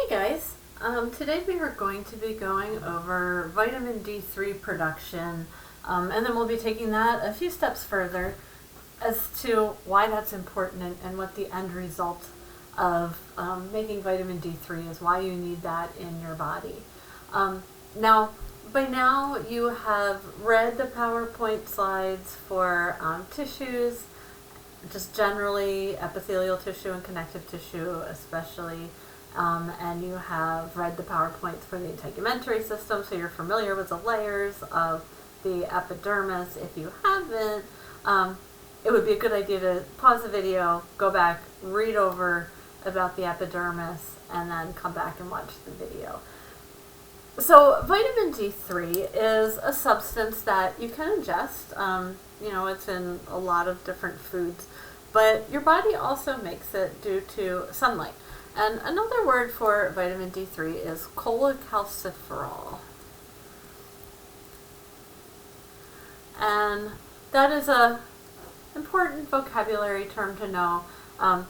Hey guys, today we are going to be going over vitamin D3 production, and then we'll be taking that a few steps further as to why that's important and what the end result of making vitamin D3 is, why you need that in your body. By now you have read the PowerPoint slides for tissues, just generally epithelial tissue and connective tissue especially. And you have read the PowerPoints for the integumentary system, so you're familiar with the layers of the epidermis. If you haven't, it would be a good idea to pause the video, go back, read over about the epidermis, and then come back and watch the video. So vitamin D3 is a substance that you can ingest. It's in a lot of different foods, but your body also makes it due to sunlight. And another word for vitamin D3 is cholecalciferol. And that is a important vocabulary term to know. And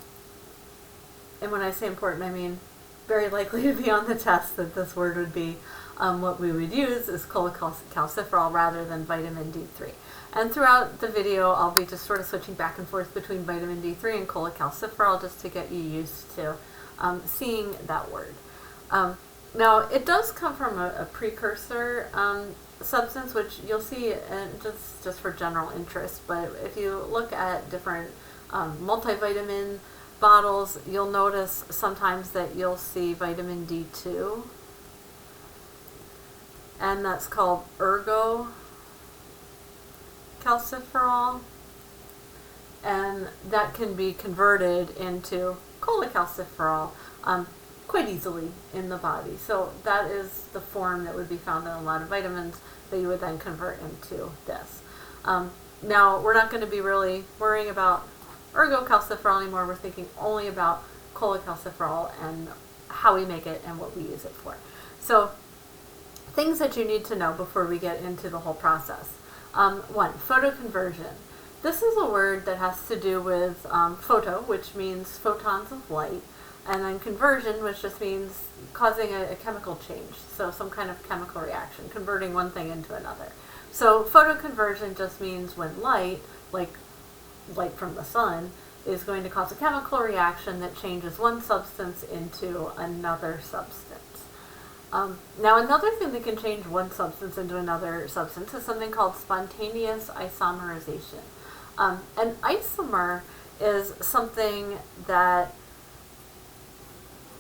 when I say important, I mean very likely to be on the test that this word would be. What we would use is cholecalciferol rather than vitamin D3. And throughout the video, I'll be just sort of switching back and forth between vitamin D3 and cholecalciferol just to get you used to seeing that word. Now, it does come from a precursor substance, which you'll see just for general interest. But if you look at different multivitamin bottles, you'll notice sometimes that you'll see vitamin D2, and that's called ergocalciferol, and that can be converted into cholecalciferol quite easily in the body. So that is the form that would be found in a lot of vitamins that you would then convert into this. Now, we're not going to be really worrying about ergocalciferol anymore. We're thinking only about cholecalciferol and how we make it and what we use it for. So things that you need to know before we get into the whole process. One, photoconversion. This is a word that has to do with photo, which means photons of light, and then conversion, which just means causing a chemical change, so some kind of chemical reaction, converting one thing into another. So photoconversion just means when light, like light from the sun, is going to cause a chemical reaction that changes one substance into another substance. Now, another thing that can change one substance into another substance is something called spontaneous isomerization. An isomer is something that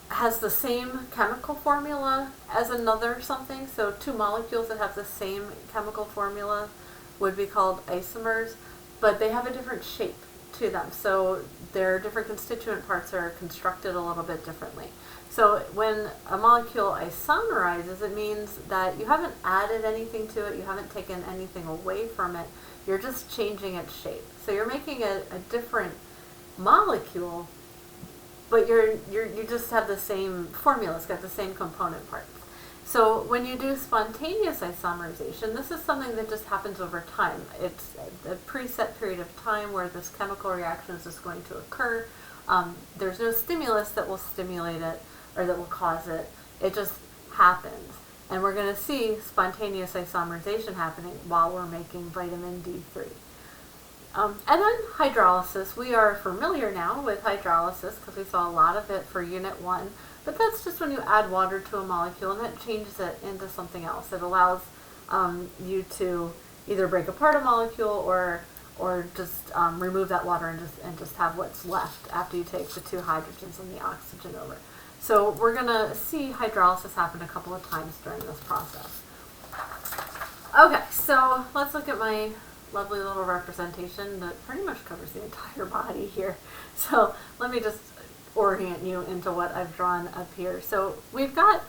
has the same chemical formula as another something. So two molecules that have the same chemical formula would be called isomers, but they have a different shape to them. So their different constituent parts are constructed a little bit differently. So when a molecule isomerizes, it means that you haven't added anything to it, you haven't taken anything away from it, you're just changing its shape. So you're making a different molecule, but you just have the same formula, it's got the same component parts. So when you do spontaneous isomerization, this is something that just happens over time. It's a preset period of time where this chemical reaction is just going to occur. There's no stimulus that will stimulate it or that will cause it. It just happens. And we're going to see spontaneous isomerization happening while we're making vitamin D3. And then hydrolysis. We are familiar now with hydrolysis because we saw a lot of it for Unit 1. But that's just when you add water to a molecule and that changes it into something else. It allows you to either break apart a molecule or just remove that water and just have what's left after you take the two hydrogens and the oxygen over. So we're going to see hydrolysis happen a couple of times during this process. Okay, so let's look at my lovely little representation that pretty much covers the entire body here. So let me just orient you into what I've drawn up here. So we've got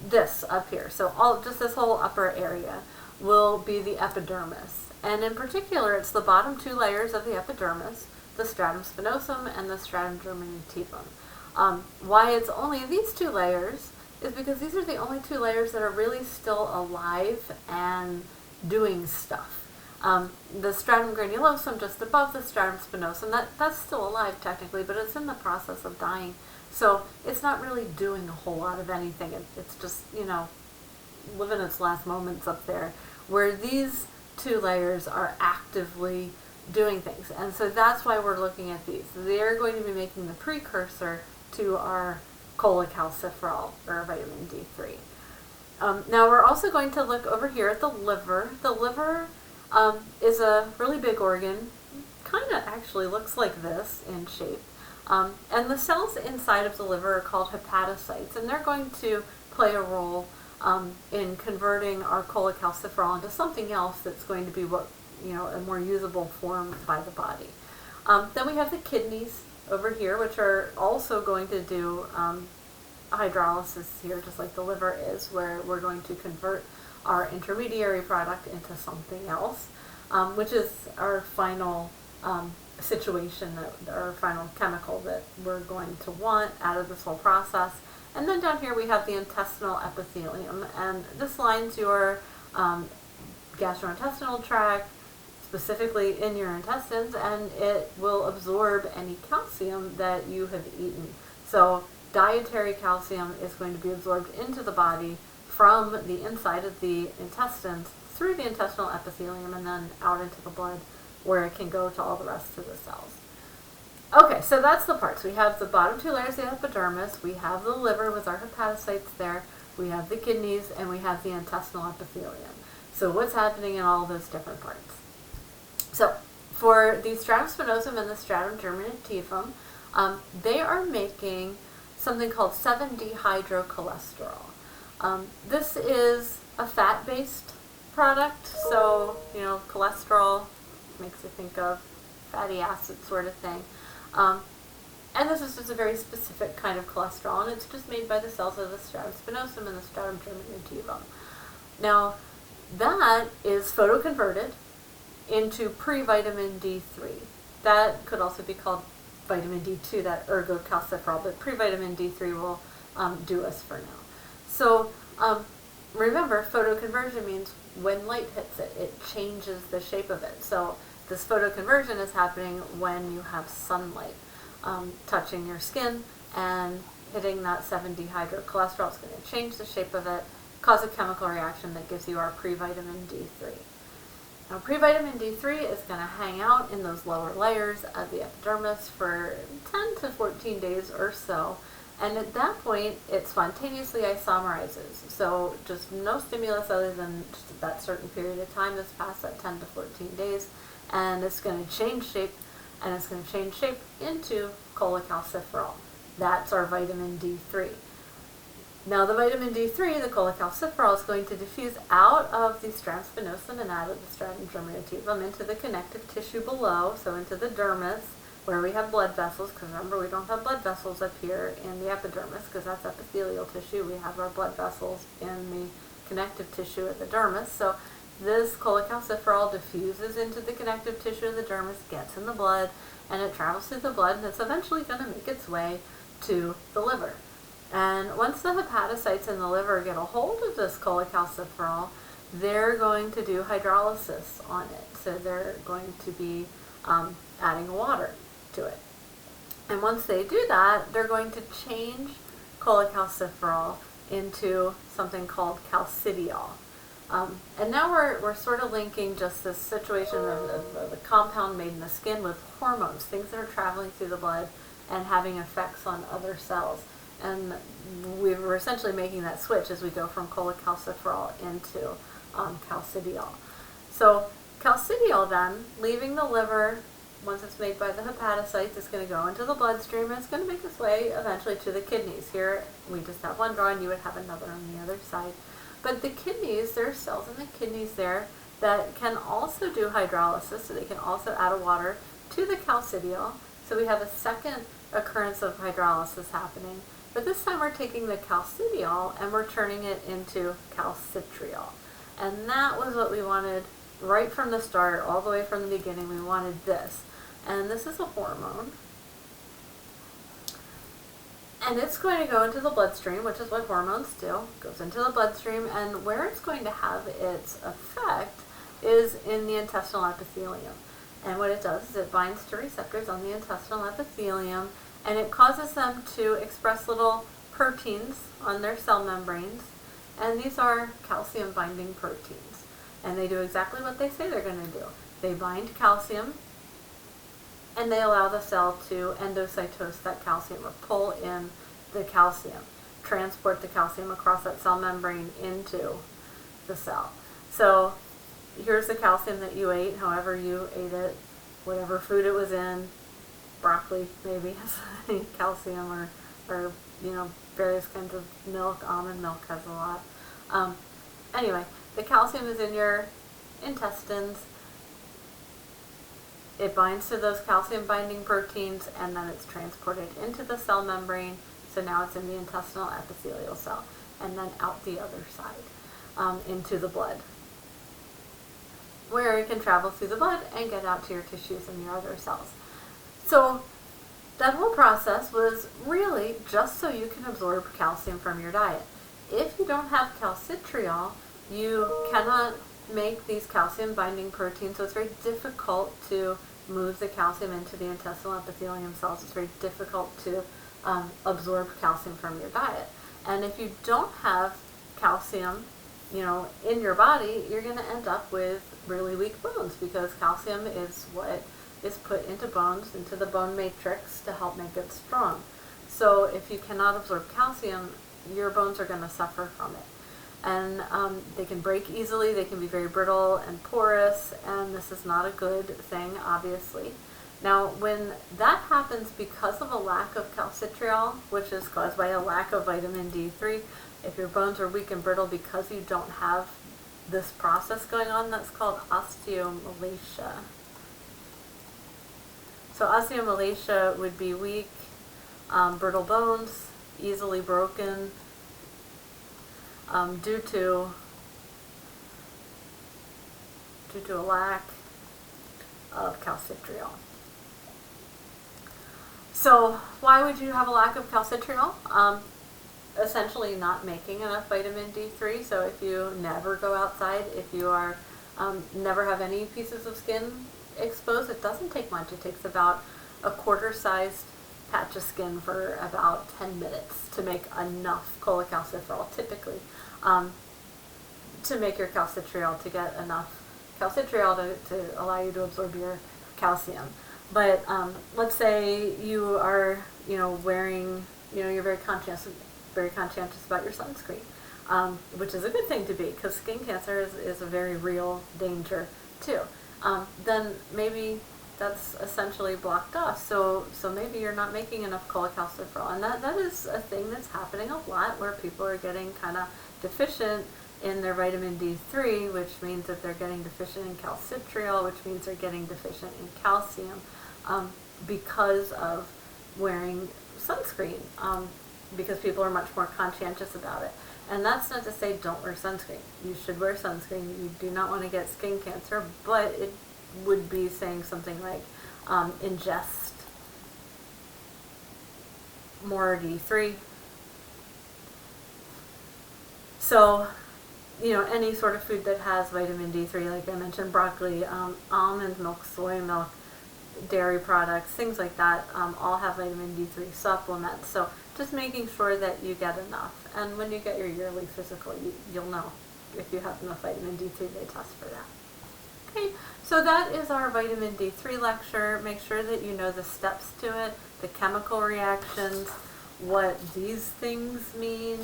this up here. So just this whole upper area will be the epidermis. And in particular, it's the bottom two layers of the epidermis, the stratum spinosum and the stratum germinativum. Why it's only these two layers is because these are the only two layers that are really still alive and doing stuff. The stratum granulosum just above the stratum spinosum, that's still alive technically, but it's in the process of dying So it's not really doing a whole lot of anything. It's just, living its last moments up there, where these two layers are actively doing things. And so that's why we're looking at these. They're going to be making the precursor to our cholecalciferol, or vitamin D3. Now we're also going to look over here at the liver. The liver is a really big organ, kind of actually looks like this in shape. And the cells inside of the liver are called hepatocytes, and they're going to play a role in converting our cholecalciferol into something else that's going to be a more usable form by the body. Then we have the kidneys over here, which are also going to do hydrolysis here, just like the liver is, where we're going to convert our intermediary product into something else, which is our final situation, our final chemical that we're going to want out of this whole process. And then down here we have the intestinal epithelium, and this lines your gastrointestinal tract, specifically in your intestines, and it will absorb any calcium that you have eaten. So dietary calcium is going to be absorbed into the body from the inside of the intestines through the intestinal epithelium and then out into the blood, where it can go to all the rest of the cells. Okay, so that's the parts. We have the bottom two layers of the epidermis, we have the liver with our hepatocytes there, we have the kidneys, and we have the intestinal epithelium. So what's happening in all those different parts? So for the stratum spinosum and the stratum germinativum, they are making something called 7-dehydrocholesterol. This is a fat-based product, so cholesterol makes you think of fatty acid sort of thing. And this is just a very specific kind of cholesterol, and it's just made by the cells of the stratum spinosum and the stratum germinativum. Now, that is photoconverted into pre-vitamin D3. That could also be called vitamin D2, that ergocalciferol, but pre-vitamin D3 will do us for now. So remember, photoconversion means when light hits it, it changes the shape of it. So this photoconversion is happening when you have sunlight touching your skin and hitting that 7-dehydrocholesterol. Is going to change the shape of it, cause a chemical reaction that gives you our pre-vitamin D3. Now, pre-vitamin D3 is going to hang out in those lower layers of the epidermis for 10 to 14 days or so, and at that point, it spontaneously isomerizes. So just no stimulus other than just that certain period of time that's past that 10 to 14 days, and it's going to change shape, and it's going to change shape into cholecalciferol. That's our vitamin D3. Now the vitamin D3, the cholecalciferol, is going to diffuse out of the stratum spinosum and out of the stratum germinativum into the connective tissue below, so into the dermis, where we have blood vessels, because remember, we don't have blood vessels up here in the epidermis, because that's epithelial tissue. We have our blood vessels in the connective tissue of the dermis. So this cholecalciferol diffuses into the connective tissue of the dermis, gets in the blood, and it travels through the blood, and it's eventually going to make its way to the liver. And once the hepatocytes in the liver get a hold of this cholecalciferol, they're going to do hydrolysis on it. So they're going to be adding water to it. And once they do that, they're going to change cholecalciferol into something called calcidiol. And now we're sort of linking just this situation of the compound made in the skin with hormones, things that are traveling through the blood and having effects on other cells. And we're essentially making that switch as we go from cholecalciferol into calcidiol. So calcidiol then, leaving the liver, once it's made by the hepatocytes, it's going to go into the bloodstream, and it's going to make its way eventually to the kidneys. Here we just have one drawing, you would have another on the other side. But the kidneys, there are cells in the kidneys there that can also do hydrolysis, so they can also add water to the calcidiol. So we have a second occurrence of hydrolysis happening. But this time we're taking the calcidiol and we're turning it into calcitriol. And that was what we wanted right from the start, all the way from the beginning. We wanted this. And this is a hormone. And it's going to go into the bloodstream, which is what hormones do. It goes into the bloodstream, and where it's going to have its effect is in the intestinal epithelium. And what it does is it binds to receptors on the intestinal epithelium, and it causes them to express little proteins on their cell membranes, and these are calcium binding proteins, and they do exactly what they say they're going to do. They bind calcium, and they allow the cell to endocytose that calcium, or pull in the calcium, transport the calcium across that cell membrane into the cell. So here's the calcium that you ate, however you ate it, whatever food it was in. Broccoli maybe has calcium, or various kinds of milk. Almond milk has a lot. Anyway, the calcium is in your intestines. It binds to those calcium binding proteins, and then it's transported into the cell membrane. So now it's in the intestinal epithelial cell, and then out the other side into the blood, where it can travel through the blood and get out to your tissues and your other cells. So that whole process was really just so you can absorb calcium from your diet. If you don't have calcitriol, you cannot make these calcium binding proteins, so it's very difficult to move the calcium into the intestinal epithelium cells. It's very difficult to absorb calcium from your diet. And if you don't have calcium, in your body, you're going to end up with really weak bones, because calcium is what is put into bones, into the bone matrix, to help make it strong. So if you cannot absorb calcium, your bones are going to suffer from it. And they can break easily, they can be very brittle and porous, and this is not a good thing, obviously. Now, when that happens because of a lack of calcitriol, which is caused by a lack of vitamin D3, if your bones are weak and brittle because you don't have this process going on, that's called osteomalacia. So osteomalacia would be weak, brittle bones, easily broken, due to a lack of calcitriol. So why would you have a lack of calcitriol? Essentially not making enough vitamin D3. So if you never go outside, if you are never have any pieces of skin exposed, it doesn't take much. It takes about a quarter-sized patch of skin for about 10 minutes to make enough cholecalciferol, typically, to make your calcitriol, to get enough calcitriol to allow you to absorb your calcium. But let's say you are, wearing, you're very conscientious about your sunscreen, which is a good thing to be, because skin cancer is a very real danger too. Then maybe that's essentially blocked off. So maybe you're not making enough cholecalciferol, and that is a thing that's happening a lot, where people are getting kind of deficient in their vitamin D3, which means that they're getting deficient in calcitriol, which means they're getting deficient in calcium, because of wearing sunscreen, because people are much more conscientious about it. And that's not to say don't wear sunscreen. You should wear sunscreen. You do not want to get skin cancer, but it would be saying something like ingest more D3. So, any sort of food that has vitamin D3, like I mentioned, broccoli, almond milk, soy milk, dairy products, things like that, all have vitamin D3 supplements. So just making sure that you get enough. And when you get your yearly physical, you'll know if you have enough vitamin D3. They test for that. Okay, so that is our vitamin D3 lecture. Make sure that you know the steps to it, the chemical reactions, what these things mean,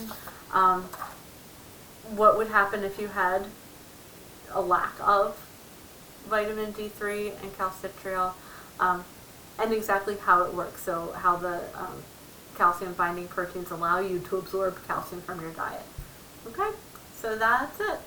what would happen if you had a lack of vitamin D3 and calcitriol, and exactly how it works, so how the calcium binding proteins allow you to absorb calcium from your diet. Okay, so that's it.